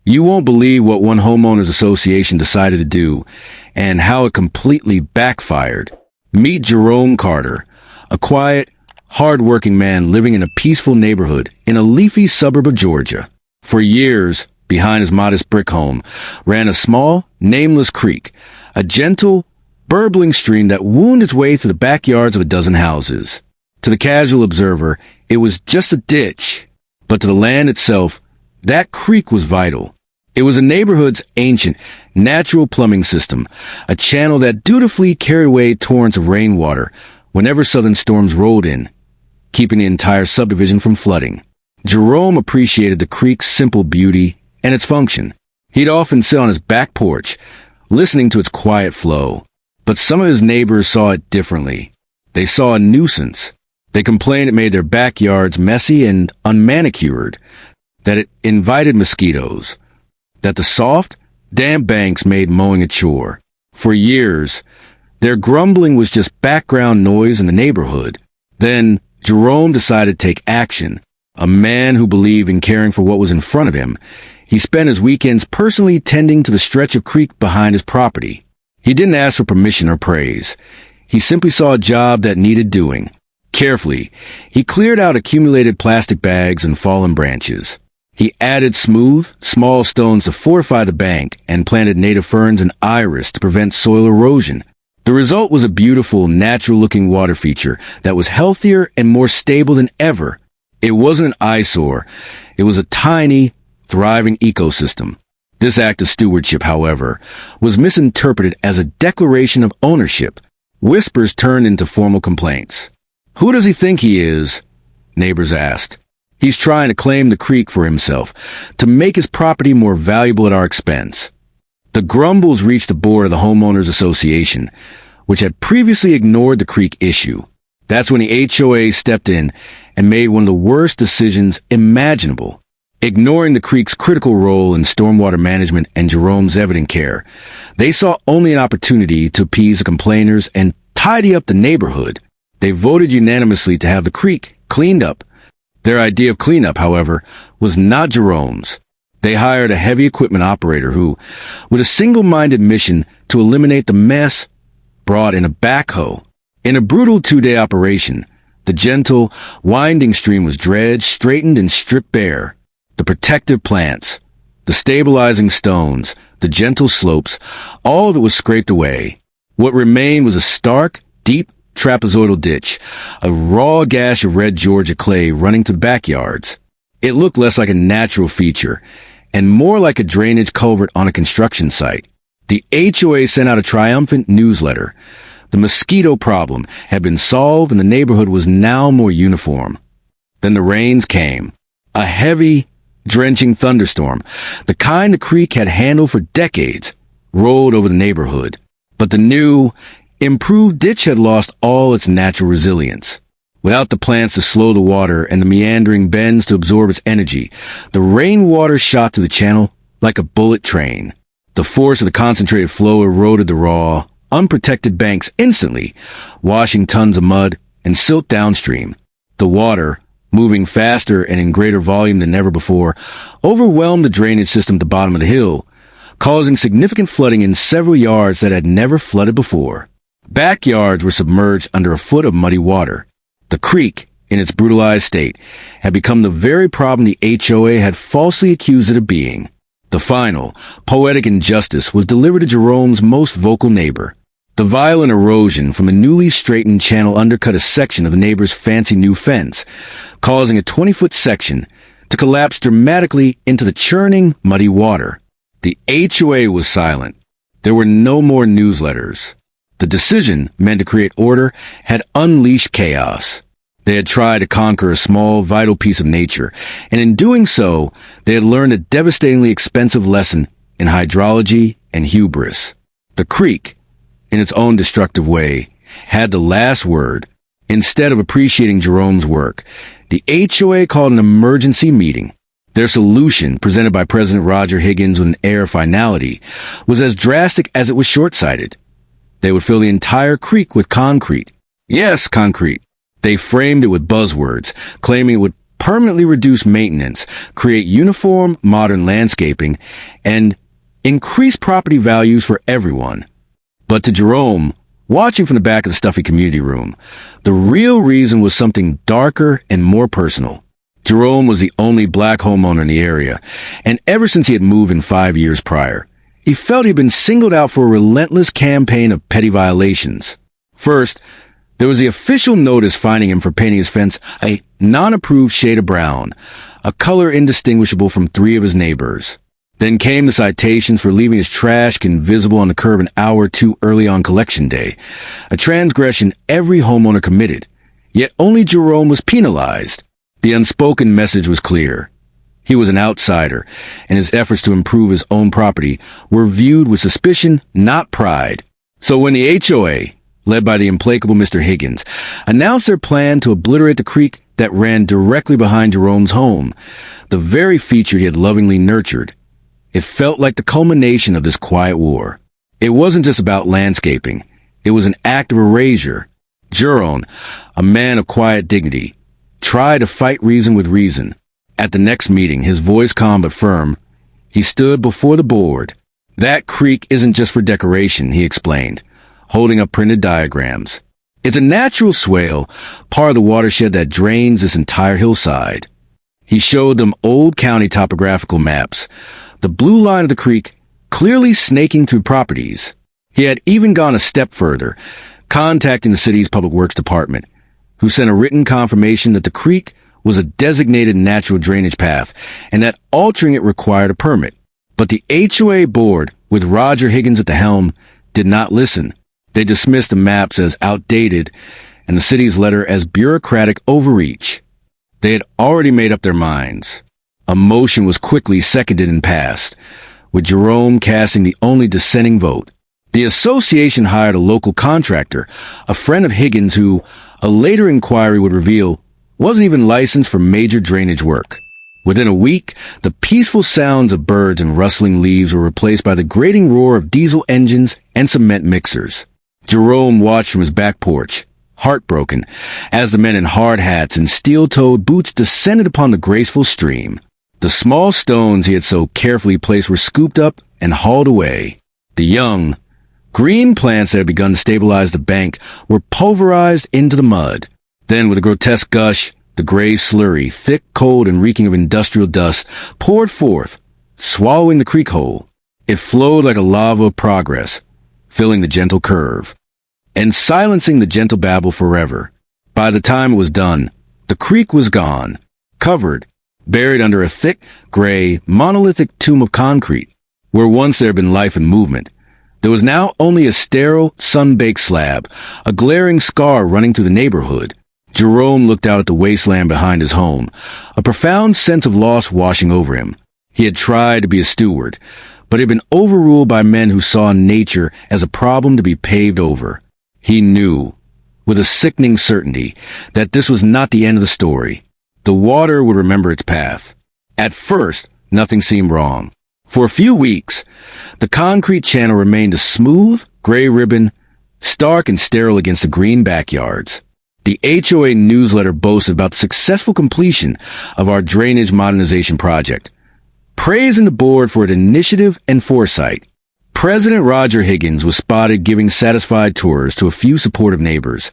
You won't believe what one homeowners association decided to do and how it completely backfired. Meet Jerome Carter, a quiet, hard-working man living in a peaceful neighborhood in a leafy suburb of Georgia. For years, behind his modest brick home, ran a small, nameless creek, a gentle, burbling stream that wound its way through the backyards of a dozen houses. To the casual observer, it was just a ditch, but to the land itself, that creek was vital. It was a neighborhood's ancient, natural plumbing system, a channel that dutifully carried away torrents of rainwater whenever southern storms rolled in, keeping the entire subdivision from flooding. Jerome appreciated the creek's simple beauty and its function. He'd often sit on his back porch, listening to its quiet flow. But some of his neighbors saw it differently. They saw a nuisance. They complained it made their backyards messy and unmanicured, that it invited mosquitoes, that the soft, damp banks made mowing a chore. For years, their grumbling was just background noise in the neighborhood. Then, Jerome decided to take action. A man who believed in caring for what was in front of him, he spent his weekends personally tending to the stretch of creek behind his property. He didn't ask for permission or praise. He simply saw a job that needed doing. Carefully, he cleared out accumulated plastic bags and fallen branches. He added smooth, small stones to fortify the bank and planted native ferns and iris to prevent soil erosion. The result was a beautiful, natural-looking water feature that was healthier and more stable than ever. It wasn't an eyesore. It was a tiny, thriving ecosystem. This act of stewardship, however, was misinterpreted as a declaration of ownership. Whispers turned into formal complaints. "Who does he think he is?" neighbors asked. "He's trying to claim the creek for himself, to make his property more valuable at our expense." The grumbles reached the board of the Homeowners Association, which had previously ignored the creek issue. That's when the HOA stepped in and made one of the worst decisions imaginable. Ignoring the creek's critical role in stormwater management and Jerome's evident care, they saw only an opportunity to appease the complainers and tidy up the neighborhood. They voted unanimously to have the creek cleaned up. Their idea of cleanup, however, was not Jerome's. They hired a heavy equipment operator who, with a single-minded mission to eliminate the mess, brought in a backhoe. In a brutal 2-day operation, the gentle, winding stream was dredged, straightened, and stripped bare. The protective plants, the stabilizing stones, the gentle slopes, all of it was scraped away. What remained was a stark, deep trapezoidal ditch, a raw gash of red Georgia clay running to the backyards. It looked less like a natural feature and more like a drainage culvert on a construction site. The HOA sent out a triumphant newsletter. The mosquito problem had been solved and the neighborhood was now more uniform. Then the rains came. A heavy, drenching thunderstorm, the kind the creek had handled for decades, rolled over the neighborhood. But the new, improved ditch had lost all its natural resilience. Without the plants to slow the water and the meandering bends to absorb its energy, the rainwater shot through the channel like a bullet train. The force of the concentrated flow eroded the raw, unprotected banks instantly, washing tons of mud and silt downstream. The water, moving faster and in greater volume than ever before, overwhelmed the drainage system at the bottom of the hill, causing significant flooding in several yards that had never flooded before. Backyards were submerged under a foot of muddy water. The creek, in its brutalized state, had become the very problem the HOA had falsely accused it of being. The final, poetic injustice was delivered to Jerome's most vocal neighbor. The violent erosion from the newly straightened channel undercut a section of the neighbor's fancy new fence, causing a 20-foot section to collapse dramatically into the churning, muddy water. The HOA was silent. There were no more newsletters. The decision, meant to create order, had unleashed chaos. They had tried to conquer a small, vital piece of nature, and in doing so, they had learned a devastatingly expensive lesson in hydrology and hubris. The creek, in its own destructive way, had the last word. Instead of appreciating Jerome's work, the HOA called an emergency meeting. Their solution, presented by President Roger Higgins with an air of finality, was as drastic as it was short-sighted. They would fill the entire creek with concrete. Yes, concrete. They framed it with buzzwords, claiming it would permanently reduce maintenance, create uniform, modern landscaping, and increase property values for everyone. But to Jerome, watching from the back of the stuffy community room, the real reason was something darker and more personal. Jerome was the only black homeowner in the area, and ever since he had moved in 5 years prior, he felt he'd been singled out for a relentless campaign of petty violations. First, there was the official notice fining him for painting his fence a non-approved shade of brown, a color indistinguishable from 3 of his neighbors. Then came the citations for leaving his trash invisible on the curb an hour too early on collection day, a transgression every homeowner committed. Yet only Jerome was penalized. The unspoken message was clear. He was an outsider, and his efforts to improve his own property were viewed with suspicion, not pride. So when the HOA, led by the implacable Mr. Higgins, announced their plan to obliterate the creek that ran directly behind Jerome's home, the very feature he had lovingly nurtured, it felt like the culmination of this quiet war. It wasn't just about landscaping. It was an act of erasure. Jerome, a man of quiet dignity, tried to fight reason with reason. At the next meeting, his voice calm but firm, he stood before the board. That creek isn't just for decoration, he explained, holding up printed diagrams. It's a natural swale, part of the watershed that drains this entire hillside. He showed them old county topographical maps, the blue line of the creek clearly snaking through properties. He had even gone a step further, contacting the city's public works department, who sent a written confirmation that the creek was a designated natural drainage path and that altering it required a permit. But the HOA board, with Roger Higgins at the helm, did not listen. They dismissed the maps as outdated and the city's letter as bureaucratic overreach. They had already made up their minds. A motion was quickly seconded and passed, with Jerome casting the only dissenting vote. The association hired a local contractor, a friend of Higgins who, a later inquiry would reveal, wasn't even licensed for major drainage work. Within a week, the peaceful sounds of birds and rustling leaves were replaced by the grating roar of diesel engines and cement mixers. Jerome watched from his back porch, heartbroken, as the men in hard hats and steel-toed boots descended upon the graceful stream. The small stones he had so carefully placed were scooped up and hauled away. The young, green plants that had begun to stabilize the bank were pulverized into the mud. Then, with a grotesque gush, the gray slurry, thick, cold, and reeking of industrial dust, poured forth, swallowing the creek whole. It flowed like a lava of progress, filling the gentle curve, and silencing the gentle babble forever. By the time it was done, the creek was gone, covered, buried under a thick, gray, monolithic tomb of concrete. Where once there had been life and movement, there was now only a sterile, sun-baked slab, a glaring scar running through the neighborhood. Jerome looked out at the wasteland behind his home, a profound sense of loss washing over him. He had tried to be a steward, but had been overruled by men who saw nature as a problem to be paved over. He knew, with a sickening certainty, that this was not the end of the story. The water would remember its path. At first, nothing seemed wrong. For a few weeks, the concrete channel remained a smooth, gray ribbon, stark and sterile against the green backyards. The HOA newsletter boasted about the successful completion of our drainage modernization project, praising the board for its initiative and foresight. President Roger Higgins was spotted giving satisfied tours to a few supportive neighbors,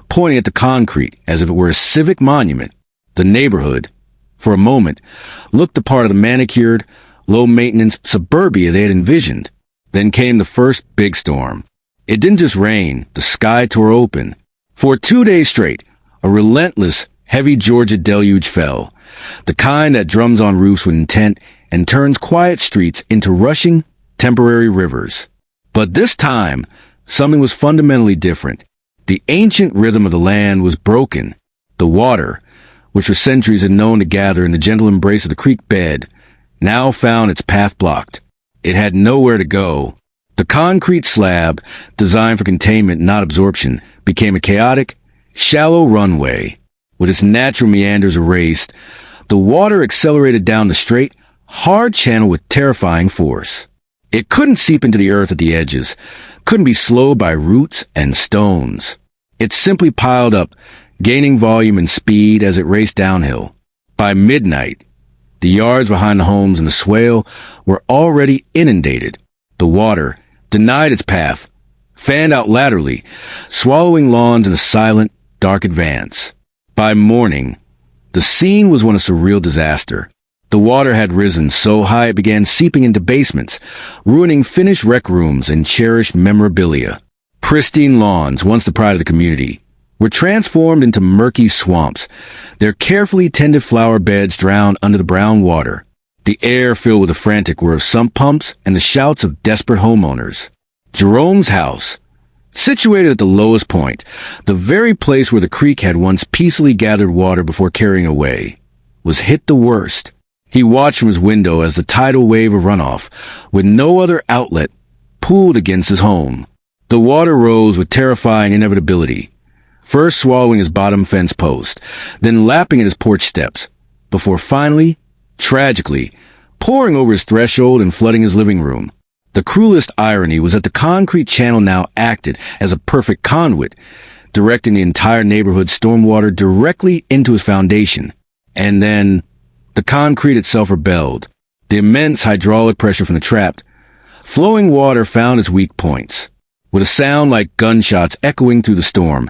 pointing at the concrete as if it were a civic monument. The neighborhood, for a moment, looked the part of the manicured, low-maintenance suburbia they had envisioned. Then came the first big storm. It didn't just rain, the sky tore open. For 2 days straight, a relentless, heavy Georgia deluge fell, the kind that drums on roofs with intent and turns quiet streets into rushing, temporary rivers. But this time, something was fundamentally different. The ancient rhythm of the land was broken. The water, which for centuries had known to gather in the gentle embrace of the creek bed, now found its path blocked. It had nowhere to go. The concrete slab, designed for containment, not absorption, became a chaotic, shallow runway. With its natural meanders erased, the water accelerated down the straight, hard channel with terrifying force. It couldn't seep into the earth at the edges, couldn't be slowed by roots and stones. It simply piled up, gaining volume and speed as it raced downhill. By midnight, the yards behind the homes in the swale were already inundated. The water denied its path, fanned out laterally, swallowing lawns in a silent, dark advance. By morning, the scene was one of surreal disaster. The water had risen so high it began seeping into basements, ruining finished rec rooms and cherished memorabilia. Pristine lawns, once the pride of the community, were transformed into murky swamps, their carefully tended flower beds drowned under the brown water. The air filled with the frantic whir of sump pumps and the shouts of desperate homeowners. Jerome's house, situated at the lowest point, the very place where the creek had once peacefully gathered water before carrying away, was hit the worst. He watched from his window as the tidal wave of runoff, with no other outlet, pooled against his home. The water rose with terrifying inevitability, first swallowing his bottom fence post, then lapping at his porch steps, before finally, tragically, pouring over his threshold and flooding his living room. The cruelest irony was that the concrete channel now acted as a perfect conduit, directing the entire neighborhood's stormwater directly into his foundation. And then, the concrete itself rebelled. The immense hydraulic pressure from the trapped, flowing water found its weak points. With a sound like gunshots echoing through the storm,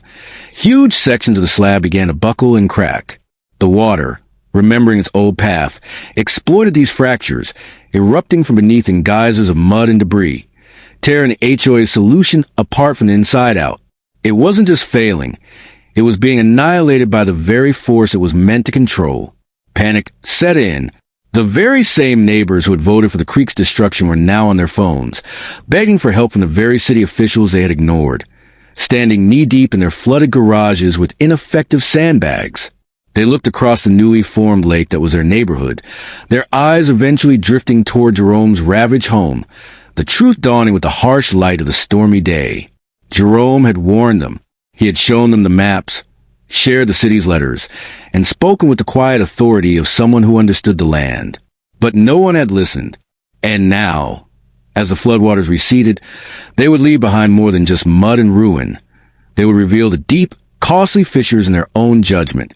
huge sections of the slab began to buckle and crack. The water, remembering its old path, exploited these fractures, erupting from beneath in geysers of mud and debris, tearing the HOA's solution apart from the inside out. It wasn't just failing, it was being annihilated by the very force it was meant to control. Panic set in. The very same neighbors who had voted for the creek's destruction were now on their phones, begging for help from the very city officials they had ignored, standing knee-deep in their flooded garages with ineffective sandbags. They looked across the newly formed lake that was their neighborhood, their eyes eventually drifting toward Jerome's ravaged home, the truth dawning with the harsh light of the stormy day. Jerome had warned them. He had shown them the maps, shared the city's letters, and spoken with the quiet authority of someone who understood the land. But no one had listened. And now, as the floodwaters receded, they would leave behind more than just mud and ruin. They would reveal the deep, costly fissures in their own judgment.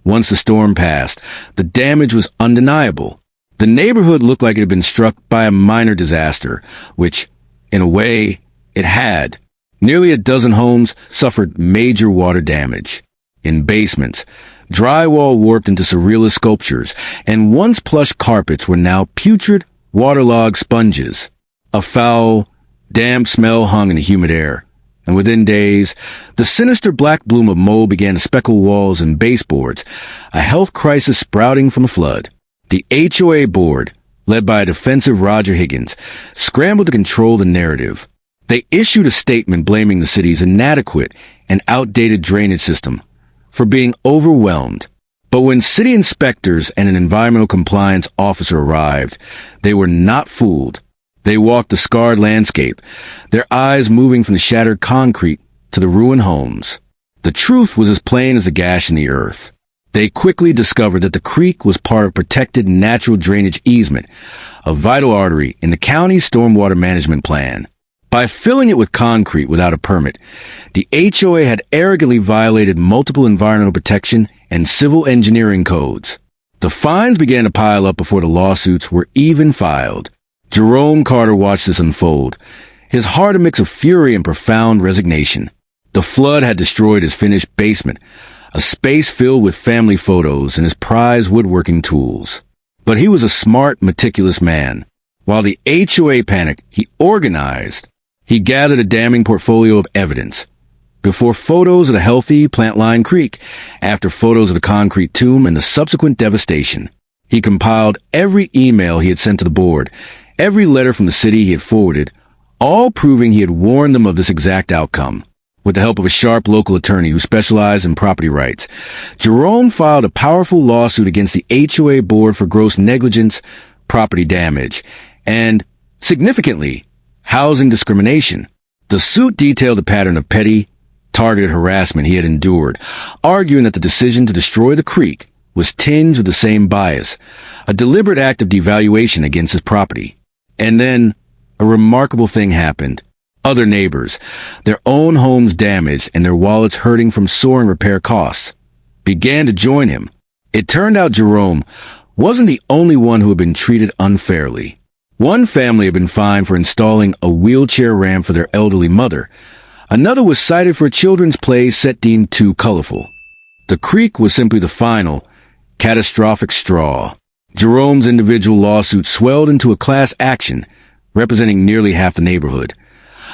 Once the storm passed, the damage was undeniable. The neighborhood looked like it had been struck by a minor disaster, which, in a way, it had. Nearly a dozen homes suffered major water damage. In basements, drywall warped into surrealist sculptures, and once plush carpets were now putrid, waterlogged sponges. A foul, damp smell hung in the humid air, and within days, the sinister black bloom of mold began to speckle walls and baseboards, a health crisis sprouting from the flood. The HOA board, led by a defensive Roger Higgins, scrambled to control the narrative. They issued a statement blaming the city's inadequate and outdated drainage system for being overwhelmed. But when city inspectors and an environmental compliance officer arrived, they were not fooled. They walked the scarred landscape, their eyes moving from the shattered concrete to the ruined homes. The truth was as plain as a gash in the earth. They quickly discovered that the creek was part of protected natural drainage easement, a vital artery in the county's stormwater management plan. By filling it with concrete without a permit, the HOA had arrogantly violated multiple environmental protection and civil engineering codes. The fines began to pile up before the lawsuits were even filed. Jerome Carter watched this unfold, his heart a mix of fury and profound resignation. The flood had destroyed his finished basement, a space filled with family photos and his prized woodworking tools. But he was a smart, meticulous man. While the HOA panicked, he organized. He gathered a damning portfolio of evidence. Before photos of the healthy, plant-lined creek, after photos of the concrete tomb and the subsequent devastation. He compiled every email he had sent to the board, every letter from the city he had forwarded, all proving he had warned them of this exact outcome. With the help of a sharp local attorney who specialized in property rights, Jerome filed a powerful lawsuit against the HOA board for gross negligence, property damage, and, significantly, housing discrimination. The suit detailed a pattern of petty, targeted harassment he had endured, arguing that the decision to destroy the creek was tinged with the same bias, a deliberate act of devaluation against his property. And then, a remarkable thing happened. Other neighbors, their own homes damaged and their wallets hurting from soaring repair costs, began to join him. It turned out Jerome wasn't the only one who had been treated unfairly. One family had been fined for installing a wheelchair ramp for their elderly mother. Another was cited for a children's play set deemed too colorful. The creek was simply the final, catastrophic straw. Jerome's individual lawsuit swelled into a class action, representing nearly half the neighborhood.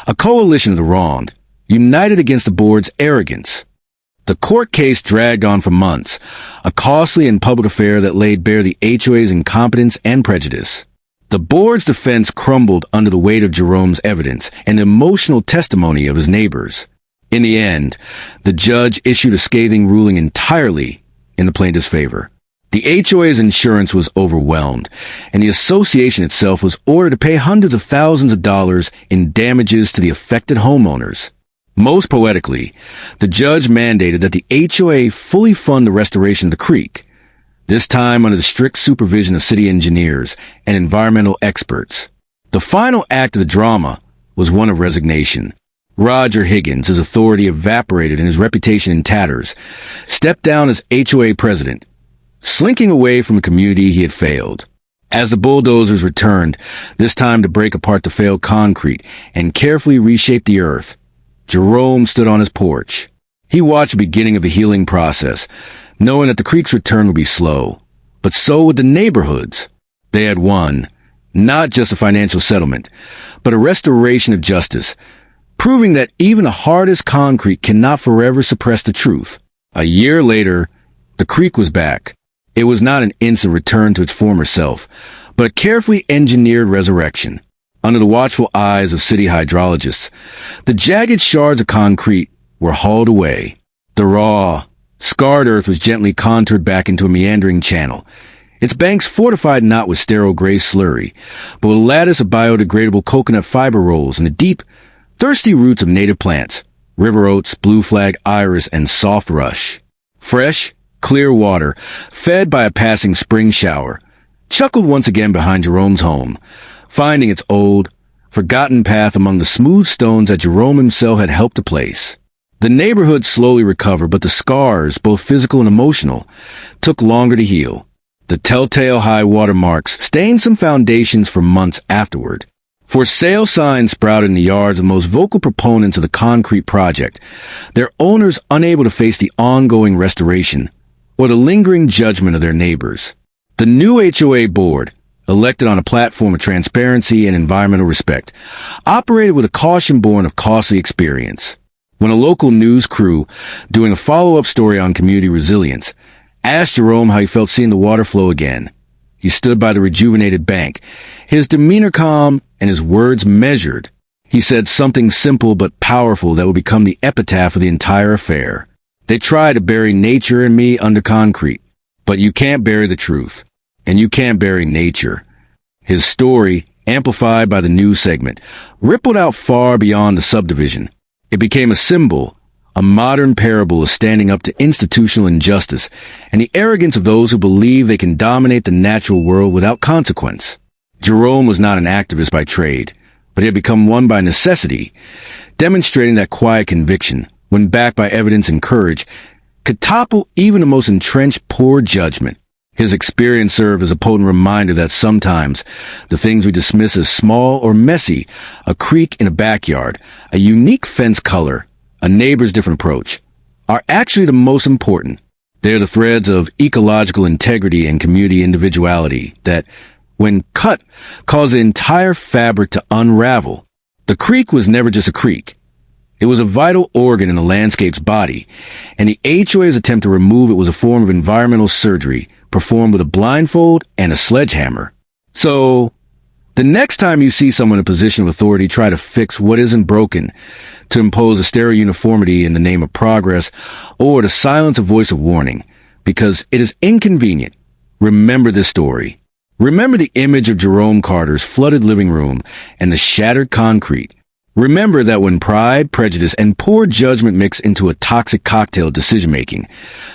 A coalition of the wronged, united against the board's arrogance. The court case dragged on for months, a costly and public affair that laid bare the HOA's incompetence and prejudice. The board's defense crumbled under the weight of Jerome's evidence and the emotional testimony of his neighbors. In the end, the judge issued a scathing ruling entirely in the plaintiff's favor. The HOA's insurance was overwhelmed, and the association itself was ordered to pay hundreds of thousands of dollars in damages to the affected homeowners. Most poetically, the judge mandated that the HOA fully fund the restoration of the creek, this time under the strict supervision of city engineers and environmental experts. The final act of the drama was one of resignation. Roger Higgins, his authority evaporated and his reputation in tatters, stepped down as HOA president, slinking away from a community he had failed. As the bulldozers returned, this time to break apart the failed concrete and carefully reshape the earth, Jerome stood on his porch. He watched the beginning of the healing process, knowing that the creek's return would be slow. But so would the neighborhoods. They had won, not just a financial settlement, but a restoration of justice, proving that even the hardest concrete cannot forever suppress the truth. A year later, the creek was back. It was not an instant return to its former self, but a carefully engineered resurrection. Under the watchful eyes of city hydrologists, the jagged shards of concrete were hauled away. The raw, scarred earth was gently contoured back into a meandering channel, its banks fortified not with sterile gray slurry, but with a lattice of biodegradable coconut fiber rolls and the deep, thirsty roots of native plants, river oats, blue flag iris, and soft rush. Fresh, clear water, fed by a passing spring shower, chuckled once again behind Jerome's home, finding its old, forgotten path among the smooth stones that Jerome himself had helped to place. The neighborhood slowly recovered, but the scars, both physical and emotional, took longer to heal. The telltale high water marks stained some foundations for months afterward. For sale signs sprouted in the yards of the most vocal proponents of the concrete project, their owners unable to face the ongoing restoration or the lingering judgment of their neighbors. The new HOA board, elected on a platform of transparency and environmental respect, operated with a caution born of costly experience. When a local news crew, doing a follow-up story on community resilience, asked Jerome how he felt seeing the water flow again, he stood by the rejuvenated bank, his demeanor calm and his words measured. He said something simple but powerful that would become the epitaph of the entire affair. They tried to bury nature and me under concrete, but you can't bury the truth. And you can't bury nature. His story, amplified by the news segment, rippled out far beyond the subdivision. It became a symbol, a modern parable of standing up to institutional injustice and the arrogance of those who believe they can dominate the natural world without consequence. Jerome was not an activist by trade, but he had become one by necessity, demonstrating that quiet conviction, when backed by evidence and courage, could topple even the most entrenched poor judgment. His experience served as a potent reminder that sometimes the things we dismiss as small or messy, a creek in a backyard, a unique fence color, a neighbor's different approach, are actually the most important. They're the threads of ecological integrity and community individuality that, when cut, cause the entire fabric to unravel. The creek was never just a creek. It was a vital organ in the landscape's body, and the HOA's attempt to remove it was a form of environmental surgery, performed with a blindfold and a sledgehammer. So, the next time you see someone in a position of authority try to fix what isn't broken, to impose a stereo uniformity in the name of progress, or to silence a voice of warning, because it is inconvenient, remember this story. Remember the image of Jerome Carter's flooded living room and the shattered concrete. Remember that when pride, prejudice, and poor judgment mix into a toxic cocktail of decision-making,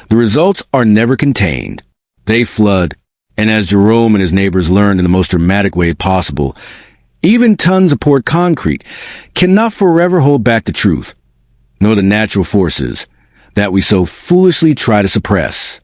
the results are never contained. They flood, and as Jerome and his neighbors learned in the most dramatic way possible, even tons of poured concrete cannot forever hold back the truth, nor the natural forces that we so foolishly try to suppress.